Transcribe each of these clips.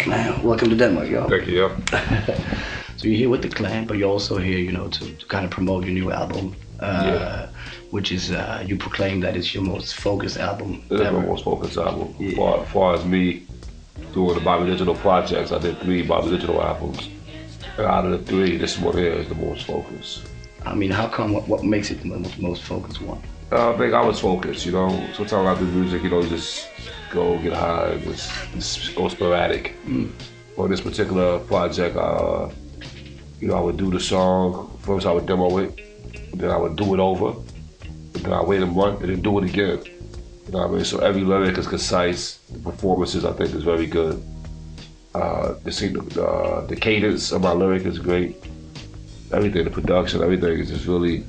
up, man? Welcome to Denmark, yo. Thank you, yo. So you're here with the Clan, but you're also here, you know, to kind of promote your new album, which is, you proclaim that it's your most focused album It is my most focused album. As far as me doing the Bobby Digital projects, I did 3 Bobby Digital albums. And out of the 3, this one here is the most focused. I mean, how come, what makes it the most focused one? I think I was focused, you know. Sometimes I do music, you know, just go get high and just go sporadic. On this particular project, you know, I would do the song, first I would demo it, then I would do it over, and then I wait a month and then do it again. You know what I mean? So every lyric is concise, the performances I think is very good. The cadence of my lyric is great. Everything, the production, everything is just really,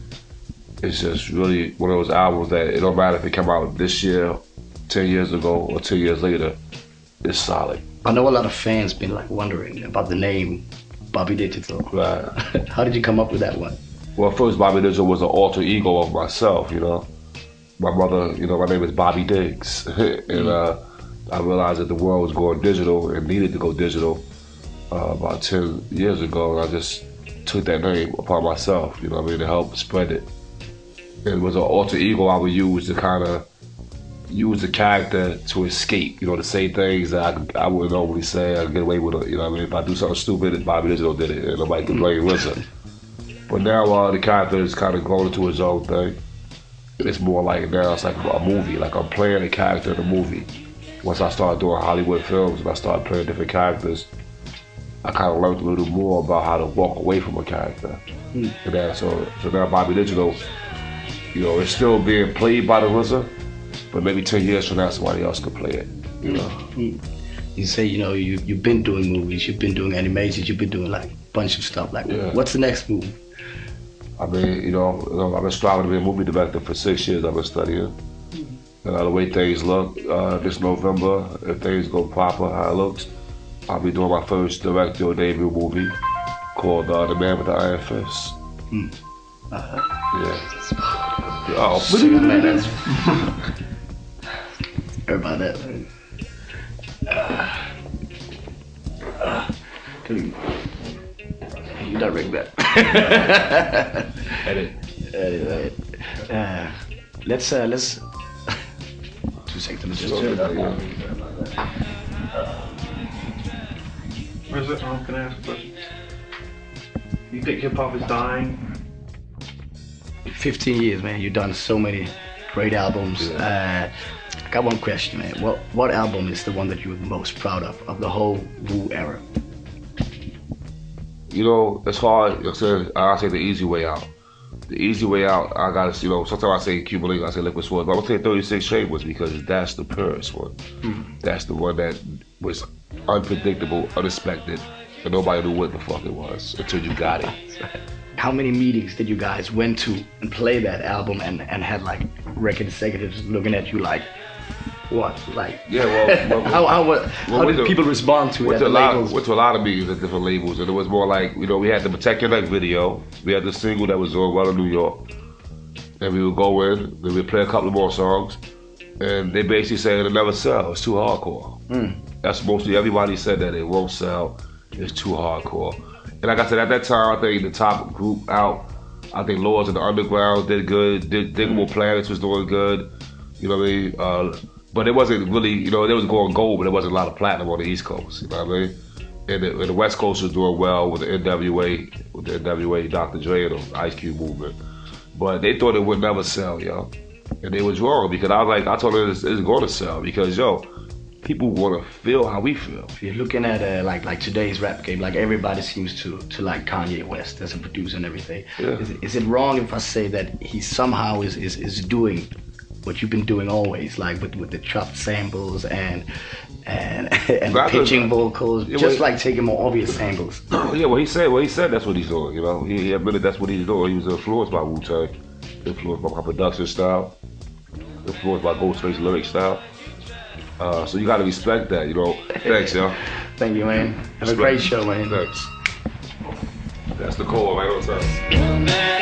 it's just really one of those albums that it don't matter if it come out this year, 10 years ago, or 10 years later, it's solid. I know a lot of fans been like wondering about the name Bobby Digital. Right. How did you come up with that one? Well, first Bobby Digital was an alter ego of myself, you know. My mother, you know, my name is Bobby Diggs. And I realized that the world was going digital and needed to go digital about 10 years ago, and I just took that name upon myself, you know what I mean, to help spread it. It was an alter ego I would use to kind of use the character to escape, you know, to say things that I wouldn't normally say. I'd get away with it, you know what I mean? If I do something stupid, Bobby Digital did it, and nobody could blame RZA. But now the character has kind of grown into his own thing. It's more like now it's like a movie, like I'm playing a character in a movie. Once I started doing Hollywood films and I started playing different characters, I kind of learned a little more about how to walk away from a character. And then, so now Bobby Digital, you know, it's still being played by the RZA, but maybe 10 years from now somebody else could play it, you know. You say, you know, you've been doing movies, you've been doing animations, you've been doing like a bunch of stuff. Like, what's the next move? I mean, you know, I've been striving to be a movie director for 6 years. I've been studying. And the way things look, this November, if things go proper, how it looks, I'll be doing my first directorial debut movie called The Man with the Iron Fist. Oh, man, that's... Heard about that, man. You direct that. Edit. Let's 2 seconds. Just turn it up. RZA, can I ask a question? You think hip hop is dying? 15 years, man. You've done so many great albums. I got one question, man. What album is the one that you're most proud of the whole Wu era? You know, it's hard. I say the easy way out. The easy way out, I gotta, you know, sometimes I say Cuban Link, I say Liquid Swords, but I'm gonna say 36 Chambers because that's the purest one. That's the one that was unpredictable, unexpected, and nobody knew what the fuck it was until you got it. How many meetings did you guys went to and play that album and had like record executives looking at you like, what? Like, how did people respond to it at the labels? Went to a lot of meetings at different labels, and it was more like, you know, we had the Protect Your Neck video, we had the single that was doing well in New York, and we would go in, then we'd play a couple more songs, and they basically said it'll never sell, it's too hardcore. That's mostly, everybody said that it won't sell, it's too hardcore. And like I said, at that time, I think the top group out, I think Lords of the Underground did good, Diggable Planets was doing good, you know what I mean? But it wasn't really, you know, they was going gold, but there wasn't a lot of platinum on the East Coast, you know what I mean? And the West Coast was doing well with the NWA, Dr. Dre and the Ice Cube movement. But they thought it would never sell, yo. And they was wrong because I told them it's going to sell because, yo, people want to feel how we feel. If you're looking at like today's rap game, like everybody seems to like Kanye West as a producer and everything. Is it wrong if I say that he somehow is doing what you've been doing always, like with the chopped samples and pitching vocals, just like taking more obvious samples? Yeah, well he said that's what he's doing, you know. He admitted that's what he's doing. He was influenced by Wu-Tang, influenced by my production style, influenced by Ghostface lyric style. So you gotta respect that, you know. Thanks, yo. Thank you, man. Have a great show, man. Thanks. That's the call right on time.